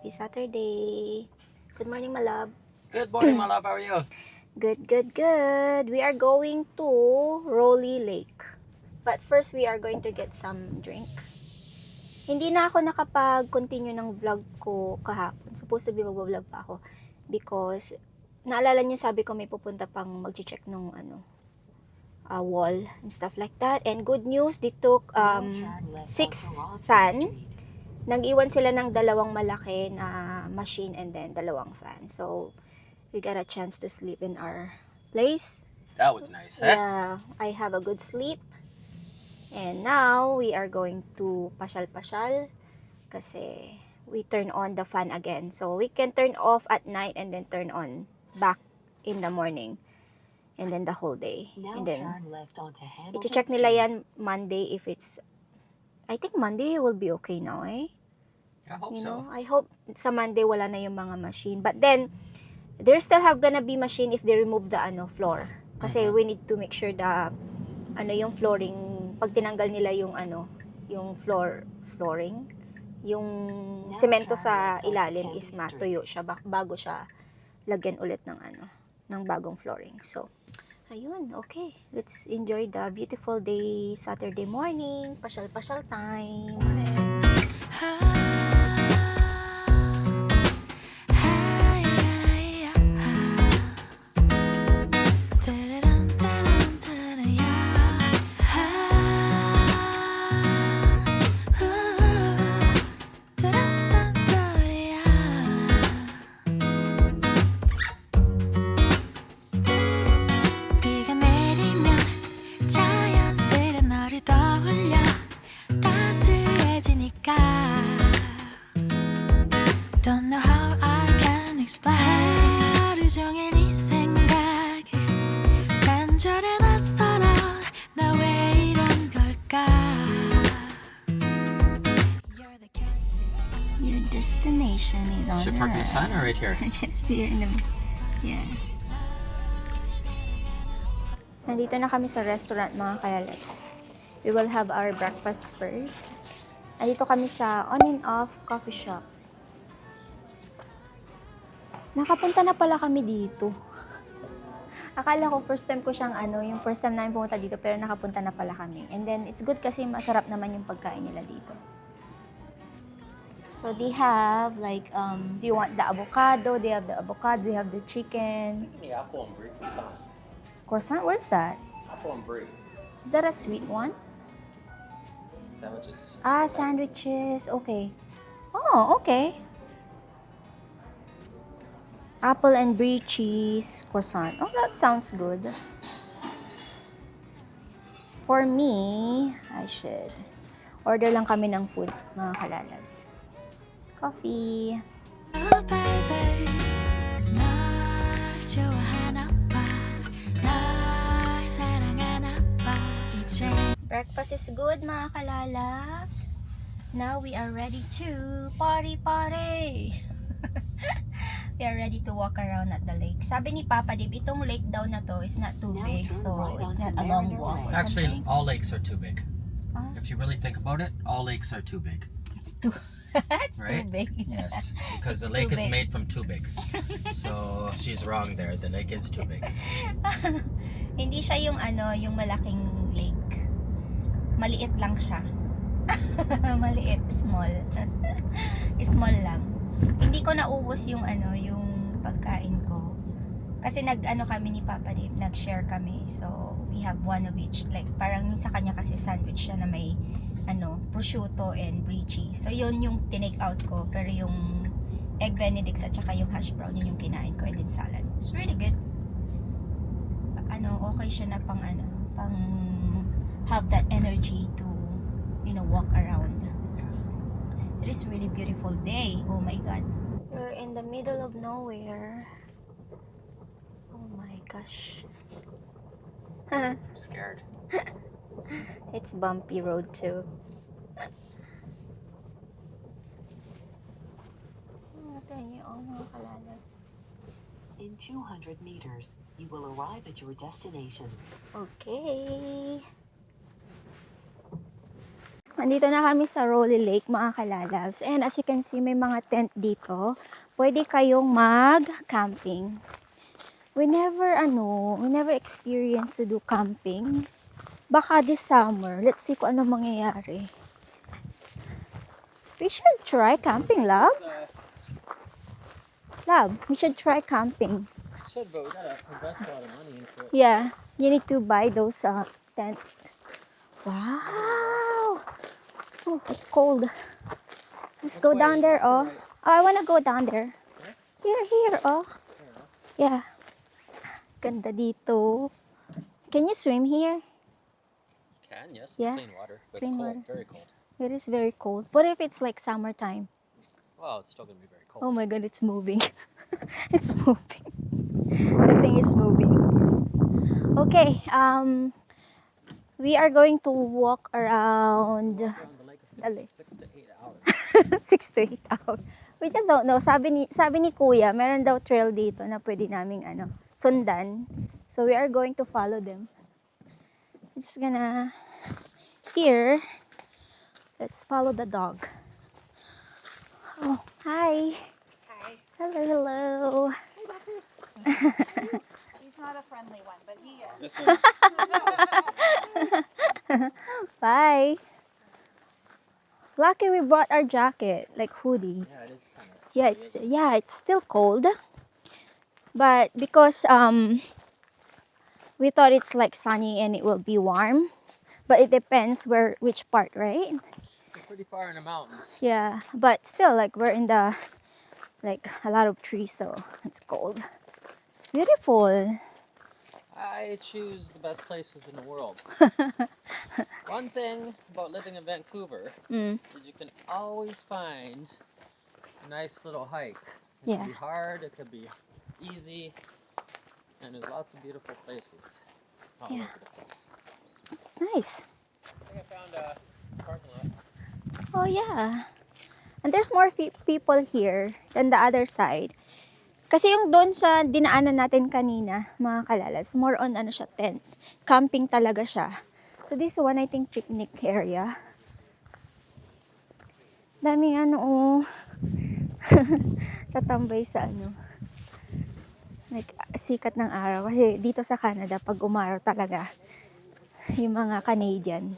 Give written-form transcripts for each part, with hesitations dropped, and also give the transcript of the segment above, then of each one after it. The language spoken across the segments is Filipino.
Happy Saturday. Good morning, my love. Good morning, my love. How are you? Good. We are going to Rolly Lake. But first, we are going to get some drink. Hindi na ako nakapag-continue ng vlog ko kahapon. Supposed to be mag-vlog pa ako. Because, naalala niyo sabi ko may pupunta pang mag-check nung wall and stuff like that. And good news, they took 6 fan. Nag-iwan sila ng dalawang malaki na machine and then dalawang fan. So, we got a chance to sleep in our place. That was nice, eh? Yeah, I have a good sleep. And now, we are going to pasyal-pasyal kasi we turn on the fan again. So, we can turn off at night and then turn on back in the morning. And then the whole day. And then, i-check nila yan Monday if it's... I think Monday will be okay now, eh? I hope You so. know, I hope sa Monday wala na yung mga machine. But then, there still have gonna be machine if they remove the floor. Kasi we need to make sure the yung flooring, pag tinanggal nila yung yung flooring, yung semento sa ilalim is matuyo siya bago siya lagyan ulit ng ng bagong flooring. So, ayun, okay. Let's enjoy the beautiful day, Saturday morning, pasyal-pasyal time. Don't know how I can explain. 하루 종일 네 생각에 간절해 낯설어. 나 왜 이런 걸까? You're the captain. Your destination is on Should park in the sign or right here? Just here in the... Yeah. Nandito na kami sa restaurant, mga kayales. We will have our breakfast first. Nandito kami sa On and Off Coffee Shop. Nakapunta na pala kami dito. Akala ko first time ko siyang yung first time namin pumunta dito, pero nakapunta na pala kami. And then, it's good kasi masarap naman yung pagkain nila dito. So, they have, like, do you want the avocado? They have the avocado, they have the chicken. The apple and brie croissant. Croissant? Where's that? Apple and brie. Is that a sweet one? Sandwiches. Ah, sandwiches. Okay. Oh, okay. Apple and brie cheese croissant. Oh, that sounds good. For me, I should order lang kami ng food, mga kalalabs. Coffee. Oh baby, 널 좋아하나 봐. 널 사랑하나 봐. 이제 Breakfast is good, mga kalalabs. Now we are ready to party. We are ready to walk around at the lake. Sabi ni Papa Dib, itong lake daw na to is not too big, so it's not a long walk or Actually, something. all lakes are too big. Ah. If you really think about it, all lakes are too big. It's too, it's Right? too big. Yes, because the It's lake too is big. made from too big. So she's wrong there. The lake is too big. Hindi siya yung yung malaking lake. Maliit lang siya. Maliit, small. Small lang. Hindi ko naubos yung yung pagkain ko. Kasi kami ni Papa Dave, nag-share kami. So, we have one of each. Like, parang sa kanya kasi sandwich siya na may prosciutto and brie cheese. So, yun yung tinake out ko. Pero yung egg benedict at saka yung hash brown, yun yung kinain ko. And then salad. It's really good. Okay siya na pang have that energy to, walk around. It is really beautiful day. Oh my God. We're in the middle of nowhere. Oh my gosh. I'm scared. It's bumpy road too. Mga kalalas. In 200 meters, you will arrive at your destination. Okay. Andito na kami sa Rolly Lake, mga kalalabs. And as you can see, may mga tent dito. Pwede kayong mag-camping. We never experience to do camping. Baka this summer, let's see kung ano mangyayari. We should try camping, love. Love, we should try camping. Should, but we gotta invest a lot of money into it. Yeah, you need to buy those tent. Wow! Oh, it's cold. Let's go down there, oh. Oh, I wanna go down there. Here, oh. Yeah. Ganda dito. Can you swim here? Can, yes. It's Yeah. clean water. But Clean it's cold, water. very cold. It is very cold. What if it's like summertime? Well, it's still gonna be very cold. Oh my god, it's moving. It's moving. The thing is moving. Okay, we are going to walk around Around the lake is the lake. 6 to 8 hours. 6 to 8 hours. We just don't know. Sabi ni Kuya, meron daw trail dito na pwede naming sundan. So we are going to follow them. We're just gonna here. Let's follow the dog. Oh, hi. Hi. Hello. He's not a friendly one, but he is. Bye. Lucky we brought our jacket, like hoodie. Yeah, it is kind of. It's still cold. But because we thought it's like sunny and it will be warm. But it depends which part, right? We're pretty far in the mountains. Yeah, but still like we're in the like a lot of trees, so it's cold. It's beautiful. I choose the best places in the world. One thing about living in Vancouver Mm. is you can always find a nice little hike. It Yeah. could be hard, it could be easy, and there's lots of beautiful places all Yeah. over the place. It's nice. I think I found a parking lot. Oh yeah. And there's more people here than the other side. Kasi yung doon sa dinaanan natin kanina, mga kalalas, more on siya, tent. Camping talaga siya. So this one, I think, picnic area. Daming tatambay sa like, sikat ng araw. Kasi dito sa Canada, pag umaraw talaga, yung mga Canadian,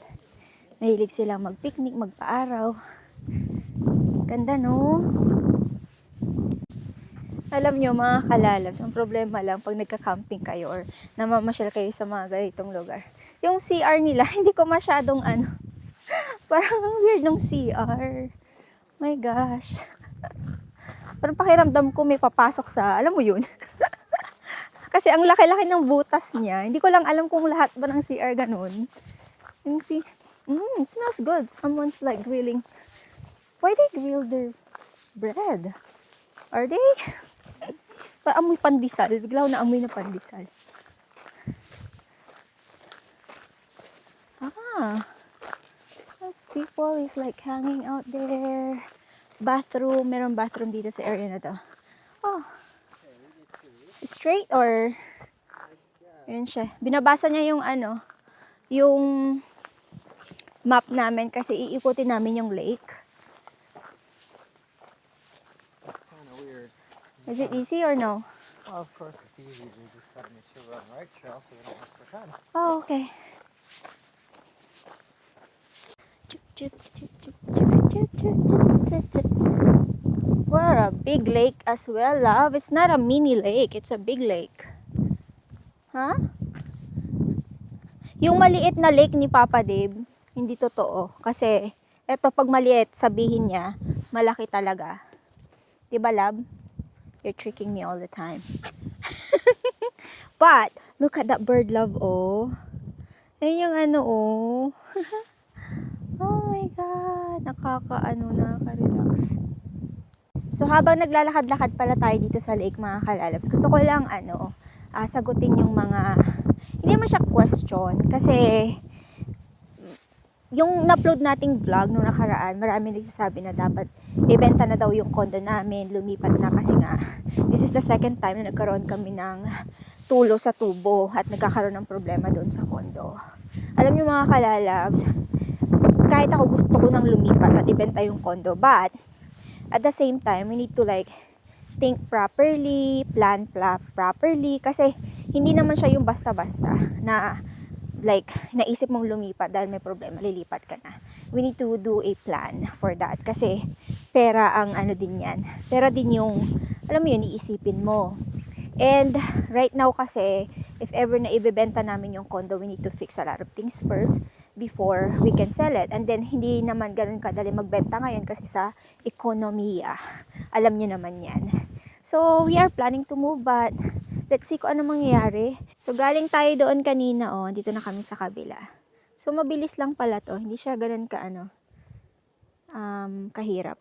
mahilig silang mag-picnic, magpa-araw. Ganda, no? Alam nyo, mga kalalabs, ang problema lang pag nagka-camping kayo or namamasyal kayo sa mga ganitong lugar. Yung CR nila, hindi ko masyadong parang weird ng CR. My gosh. Parang pakiramdam ko may papasok sa, alam mo yun? Kasi ang laki-laki ng butas niya. Hindi ko lang alam kung lahat ba ng CR ganun. Yung it smells good. Someone's like grilling. Why they grill their bread? Are they? Amoy pandesal. Bigla ako naamoy na pandesal. Those people is like hanging out there. Bathroom. Meron bathroom dito sa area na to. Oh. Straight or? Yun siya. Binabasa niya yung yung map namin kasi iikutin namin yung lake. It's kind of weird. Is it easy or no? Well, of course it's easy. We just gotta make sure we're on the right trail so we don't waste our time. Oh, okay. What a big lake as well, love. It's not a mini lake. It's a big lake. Huh? Yung maliit na lake ni Papa Dave, hindi totoo. Kasi, eto pag maliit, sabihin niya, malaki talaga. Diba, love? You're tricking me all the time. But, look at that bird, love, oh. Ayun yung oh. Oh my God. Nakaka-relax. So, habang naglalakad-lakad pala tayo dito sa lake, mga kalalabs, gusto ko lang, sagutin yung mga, hindi naman siya question. Kasi, yung na-upload nating vlog nung nakaraan, marami nagsasabi na dapat ibenta na daw yung condo namin, lumipat na kasi nga, this is the second time na nagkaroon kami ng tulo sa tubo at nagkakaroon ng problema doon sa condo. Alam niyo mga kalalabs, kahit ako gusto ko nang lumipat at ibenta yung condo, but at the same time, we need to like think properly, plan properly, kasi hindi naman siya yung basta-basta na like naisip mong lumipat dahil may problema, lilipat ka na. We need to do a plan for that, kasi pera ang ano din yan. Pera din yung, alam mo yun, iisipin mo. And right now kasi, if ever na ibebenta namin yung condo, we need to fix a lot of things first before we can sell it. And then, hindi naman ganun kadali magbenta ngayon kasi sa ekonomiya. Alam niyo naman yan. So, we are planning to move, but let's see kung ano mangyayari. So, galing tayo doon kanina, oh. Dito na kami sa kabila. So, mabilis lang pala to. Hindi siya ganun kahirap.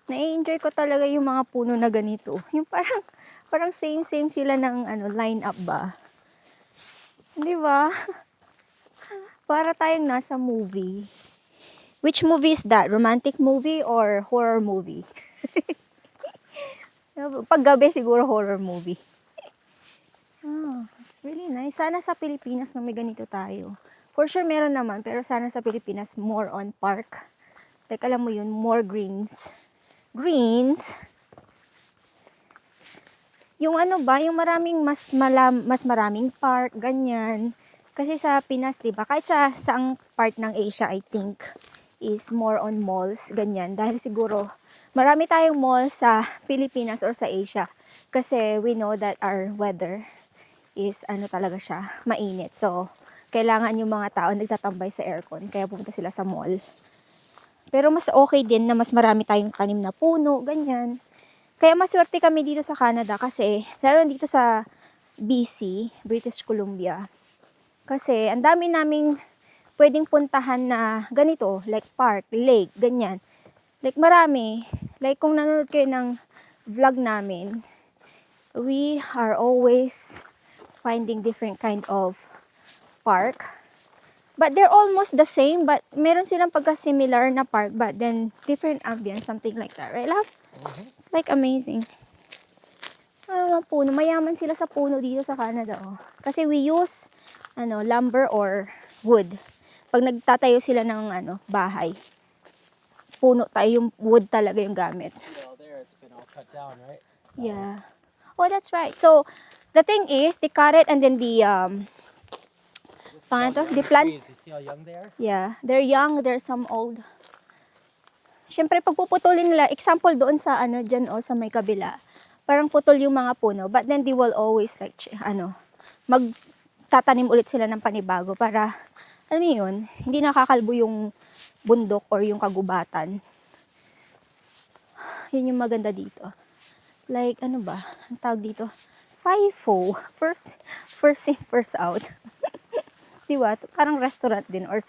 Na-enjoy ko talaga yung mga puno na ganito. Yung parang same sila ng line up ba? 'Di ba? Para tayong nasa movie. Which movie is that? Romantic movie or horror movie? Paggabi siguro horror movie. It's really nice. Sana sa Pilipinas na may ganito tayo. For sure meron naman, pero sana sa Pilipinas more on park. Like alam mo yun, more greens. Yung yung maraming mas maraming park, ganyan. Kasi sa Pinas, 'di ba? Kahit sa saang part ng Asia, I think is more on malls, ganyan. Dahil siguro marami tayong malls sa Pilipinas or sa Asia. Kasi we know that our weather is talaga siya, mainit. So, kailangan yung mga tao nagtatambay sa aircon, kaya pupunta sila sa mall. Pero mas okay din na mas marami tayong tanim na puno, ganyan. Kaya maswerte kami dito sa Canada kasi, lalo dito sa BC, British Columbia. Kasi, ang dami naming pwedeng puntahan na ganito, like park, lake, ganyan. Like marami. Like kung nanonood kayo ng vlog namin, we are always finding different kind of park. But they're almost the same, but meron silang pagka-similar na park, but then different ambience, something like that. Right, love? It's like amazing. Puno. Mayaman sila sa puno dito sa Canada. Oh. Kasi we use lumber or wood. Pag nagtatayo sila ng bahay, puno tayo, yung wood talaga yung gamit. Well, there it's been all cut down, right? Yeah. Oh, that's right. So, the thing is, they cut it and then the The plant. trees, you see how young they are? Yeah, they're young, there's some old. Siyempre, pag puputulin nila, example doon sa dyan sa may kabila, parang putol yung mga puno, but then they will always like, magtatanim ulit sila ng panibago para, alam mo yun, hindi nakakalbo yung bundok or yung kagubatan. Yun yung maganda dito. Like, ang tawag dito? FIFO. First in, first out. Diba? Parang restaurant din or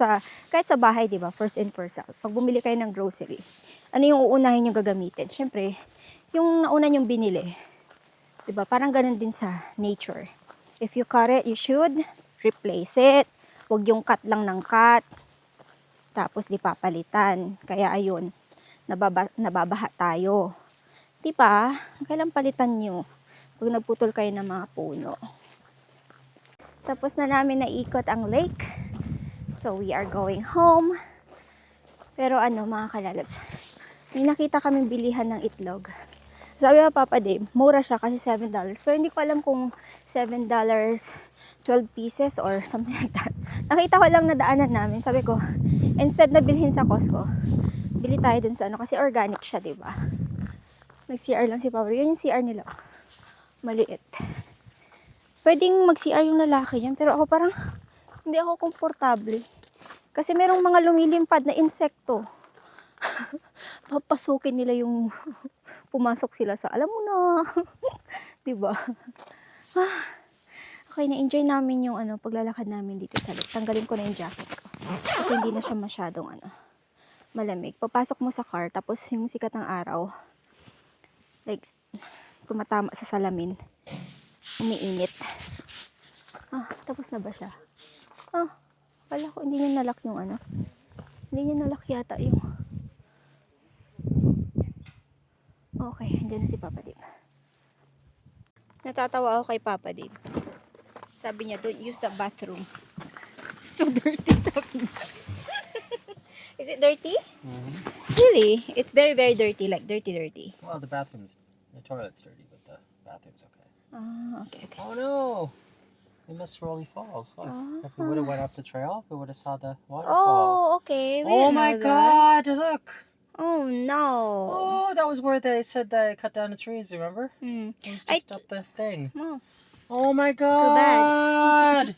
kahit sa bahay, diba? First in, first out. Pag bumili kayo ng grocery, ano yung uunahin yung gagamitin? Syempre, yung nauna yung binili. Diba? Parang ganun din sa nature. If you cut it, you should replace it. Huwag yung cut lang ng cut. Tapos di papalitan. Kaya ayun, nababaha tayo. Diba? Kailan palitan nyo? Pag nagputol kayo ng mga puno. Tapos na namin naikot ang lake. So, we are going home. Pero mga kalalabs, may nakita kaming bilihan ng itlog. Sabi ng Papa Dave, mura siya kasi $7. Pero hindi ko alam kung $7, 12 pieces or something like that. Nakita ko lang na daanan namin. Sabi ko, instead na bilhin sa Costco, bili tayo dun sa kasi organic siya, diba? Nag-CR lang si Papa. Yun yung CR nila. Maliit. Pwedeng mag-CR yung lalaki dyan, pero ako parang hindi ako komportable. Kasi merong mga lumilimpad na insekto. Papasukin nila yung pumasok sila sa, alam mo na. Diba? Okay, na-enjoy namin yung paglalakad namin dito sa lake. Tanggalin ko na yung jacket ko. Kasi hindi na siya masyadong malamig. Papasok mo sa car, tapos yung sikat ng araw, like, tumatama sa salamin. Umiinit. Tapos na ba siya? Wala ko, hindi niya nalak yung Hindi niya nalak yata yung... Okay, andyan na si Papa Dave. Natatawa ako kay Papa Dave. Sabi niya, don't use the bathroom. So dirty, sabi niya. Is it dirty? Really? It's very, very dirty, like dirty. Well, the toilet's dirty, but the bathroom's okay. Oh, okay. Oh no! We missed Rolly Falls. Look, if we would have went up the trail, we would have saw the waterfall. Oh, okay. We Oh didn't my know that. God! Look. Oh, no. Oh, that was where they said they cut down the trees. Remember? Hmm. It was I just up the thing. Oh. Oh my bad. God!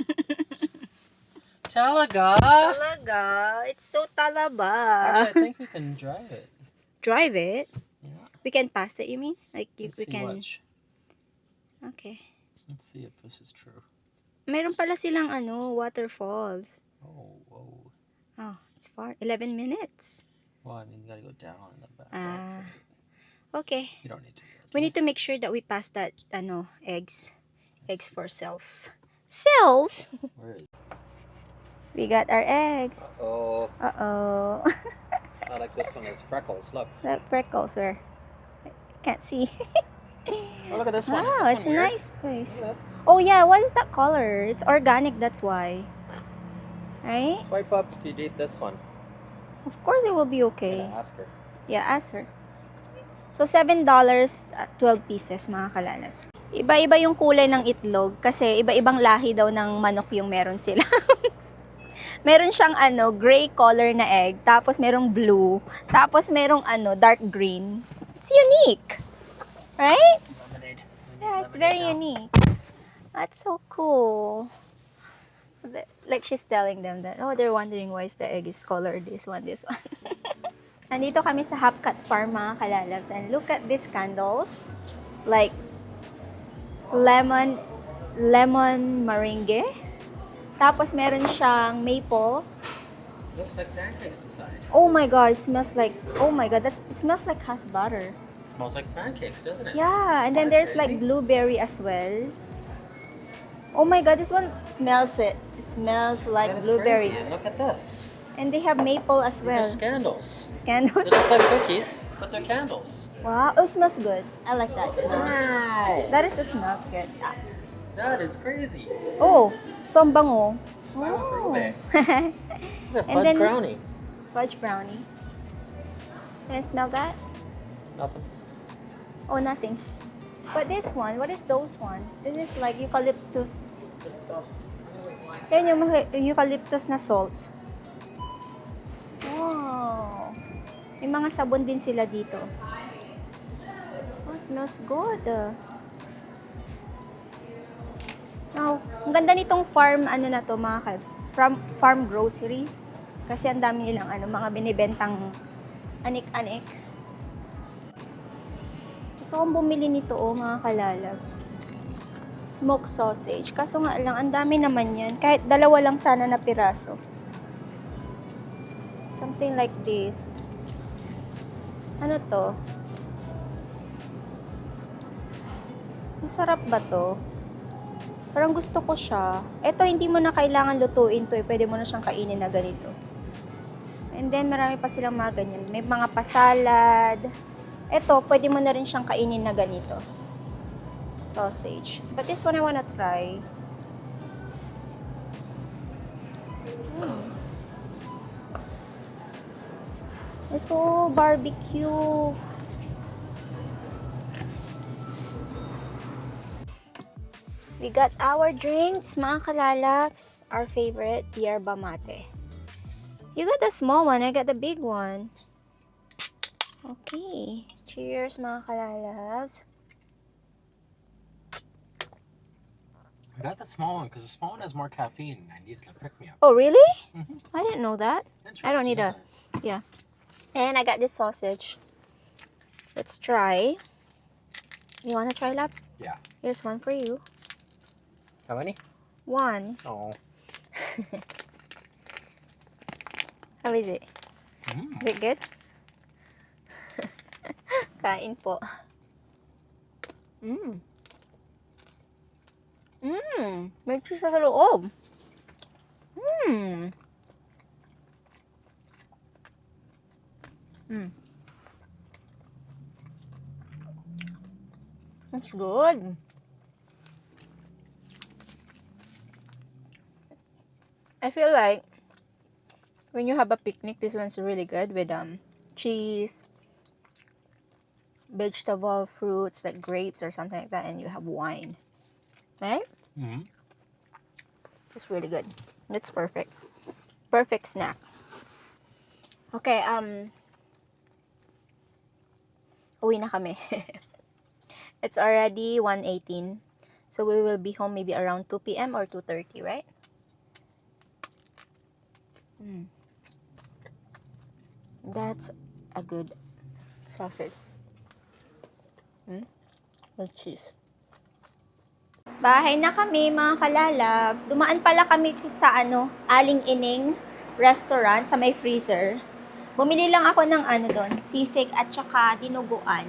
Talaga! Talaga. It's so talaba. Actually, I think we can drive it. Drive it? Yeah. We can pass it, you mean? Like, Let's we see. can... Watch. Okay. Let's see if this is true. Meron pala silang waterfalls. Oh, whoa. Oh, it's far. 11 minutes. Well, I mean, you gotta go down and then back. Ah. Okay. You don't need to. We need to make sure that we pass that, eggs. Eggs for cells. Cells? Where is it? We got our eggs. Oh, Uh-oh. I like this one. It's freckles. Look. That freckles where? I can't see. Oh, look at this one. Is Wow, this it's one a weird? nice place. Look at this. Oh yeah, what is that color? It's organic, that's why. Right? Swipe up if you date this one. Of course it will be I'm okay. gonna ask her. Yeah, ask her. So, $7 at 12 pieces, mga kalalabs. Iba-iba yung kulay ng itlog kasi iba-ibang lahi daw ng manok yung meron sila. Meron siyang gray color na egg, tapos merong blue, tapos merong dark green. It's unique. Right? Lemonade. We need Yeah, it's lemonade very now. unique. That's so cool. Like she's telling them that, oh, they're wondering why is the egg is color this one. Nandito kami sa Hapcat Farm, mga kalalabs. And look at these candles. Like, lemon meringue. Tapos meron siyang maple. Looks like pancakes inside. Oh my god, it smells like it smells like has butter. It smells like pancakes, doesn't it? Yeah, and then there's like blueberry as well. Oh my god, this one smells it. It smells like That is blueberry. crazy. And look at this. And they have maple as These well. are scandals. Scandals. They look like cookies, but they're candles. Wow, oh, it smells good. I like that smell. Wow. That is, it smells good. That is crazy. Oh, ito ang bango. Wow, for ube. Look at And fudge then- brownie. Fudge brownie. Can I smell that? Nothing. Oh, nothing. But this one, what is those ones? This is like eucalyptus. Yan yung eucalyptus na salt. Wow. May mga sabon din sila dito. Oh, smells good. Now, ang ganda nitong farm, na to mga kalbs. Farm groceries. Kasi ang dami nilang mga binibentang anik-anik. Gusto kong bumili nito, mga kalalabs. Smoked sausage. Kaso nga lang, ang dami naman yan. Kahit dalawa lang sana na piraso. Something like this. Ano to? Masarap ba to? Parang gusto ko siya. Ito, hindi mo na kailangan lutuin to eh. Pwede mo na siyang kainin na ganito. And then, marami pa silang mga ganyan. May mga pasalad. Ito, pwede mo na rin siyang kainin na ganito. Sausage. But this one I wanna try. Ito, barbecue. We got our drinks, mga kalalabs. Our favorite, yerba mate. You got the small one, I got the big one. Okay. Cheers, mga kalalabs. I got the small one because the small one has more caffeine and I needed to pick me up. Oh, really? Mhm. I didn't know that. I don't need a... Interesting, Yeah. And I got this sausage. Let's try. You wanna try, Lap? Yeah. Here's one for you. How many? One. Oh. How is it? Mm. Is it good? Kain po. Mmm. Mmm. May cheese sa loob. Mmm. Mmm. That's good. I feel like when you have a picnic, this one's really good with cheese, vegetable, fruits like grapes or something like that, and you have wine. Right? Mm-hmm. It's really good. That's perfect. Perfect snack. Okay, uwi na kami. It's already 1:18. So we will be home maybe around 2 p.m. or 2:30, right? That's a good sausage. With cheese. Bahay na kami, mga kalalabs. Dumaan pala kami sa Aling Ining restaurant sa may freezer. Bumili lang ako ng doon, sisig at saka dinuguan.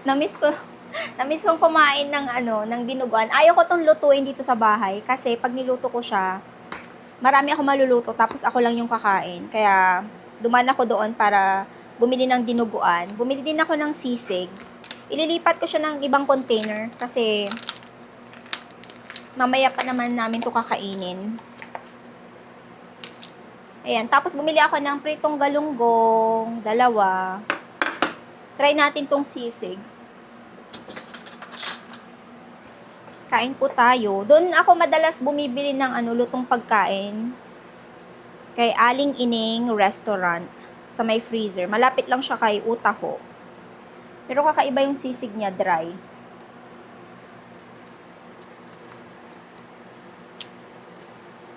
Namiss kong kumain ng dinuguan. Ayaw ko tong lutuin dito sa bahay kasi pag niluto ko siya, marami ako maluluto tapos ako lang yung kakain. Kaya dumaan ako doon para bumili ng dinuguan. Bumili din ako ng sisig. Ililipat ko siya ng ibang container kasi mamaya pa naman namin to kakainin. Ayan, tapos bumili ako ng pritong galunggong, 2. Try natin tong sisig. Kain po tayo. Doon ako madalas bumibili ng lutong pagkain. Kay Aling Ining Restaurant sa may freezer. Malapit lang siya kay Utaho. Pero kakaiba yung sisig niya, dry.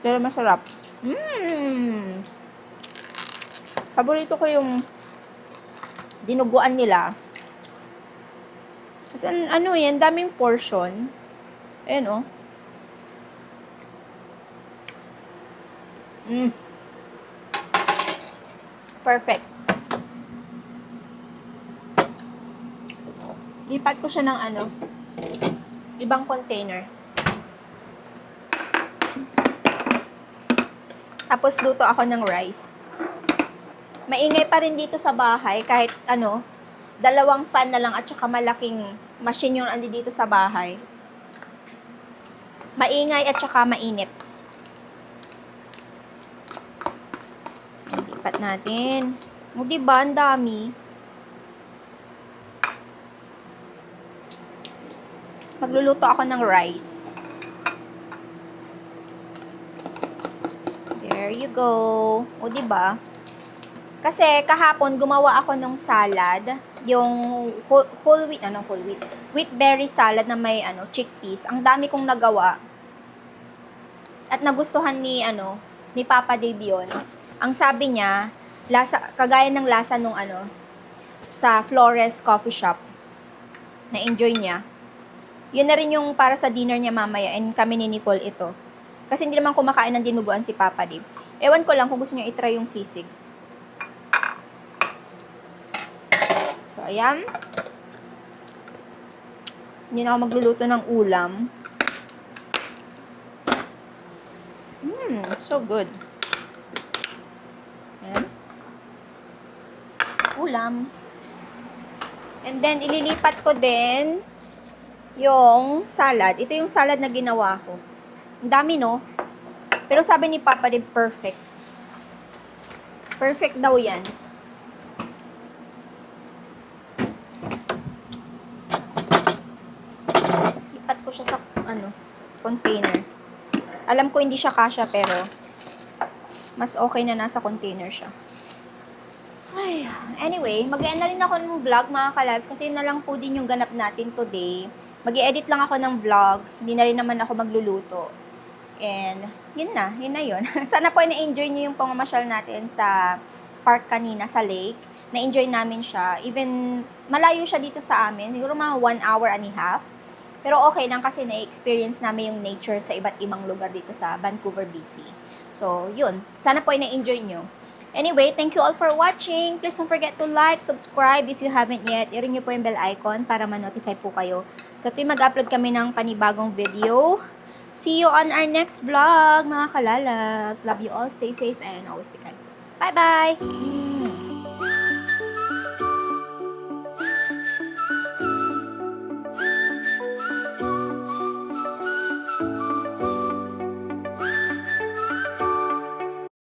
Pero masarap. Paborito ko yung dinuguan nila. Kasi yan, daming portion. Ayan, oh. Perfect. Lipat ko siya ng ibang container. Tapos luto ako ng rice. Maingay pa rin dito sa bahay kahit 2 fan na lang at saka malaking machine yung andi dito sa bahay. Maingay at saka mainit. Lipat natin. O diba, ang dami. Magluluto ako ng rice. There you go. O diba? Kasi kahapon gumawa ako ng salad, yung whole wheat, wheat berry salad na may chickpeas. Ang dami kong nagawa. At nagustuhan ni Papa Dave yun. Ang sabi niya, kagaya ng lasa nung sa Flores Coffee Shop. Na-enjoy niya. Yun na rin yung para sa dinner niya mamaya, and kami ni Nicole ito. Kasi hindi naman kumakain ng dinuguan si Papa Dave. Ewan ko lang kung gusto niya itry yung sisig. So, ayan. Hindi na ako magluluto ng ulam. So good. Ayan. Ulam. And then, ililipat ko din yung salad. Ito yung salad na ginawa ko. Ang dami, no? Pero sabi ni Papa Dave, perfect. Perfect daw yan. Lipat ko siya sa, container. Alam ko hindi siya kasya, pero mas okay na nasa container siya. Ay, anyway, mag-end na rin ako ng vlog, mga kalabs, kasi yun na lang po din yung ganap natin today. Mag-i-edit lang ako ng vlog. Hindi na rin naman ako magluluto. And, yun na yun. Sana po na-enjoy nyo yung pamamasyal natin sa park kanina, sa lake. Na-enjoy namin siya. Even, malayo siya dito sa amin. Siguro mga 1 hour and a half. Pero okay lang kasi na-experience namin yung nature sa iba't ibang lugar dito sa Vancouver, BC. So, yun. Sana po na-enjoy nyo. Anyway, thank you all for watching. Please don't forget to like, subscribe if you haven't yet. I-ring nyo po yung bell icon para ma-notify po kayo. Sa tuwing mag-upload kami ng panibagong video. See you on our next vlog, mga kalalabs. Love you all. Stay safe and always be kind. Bye-bye!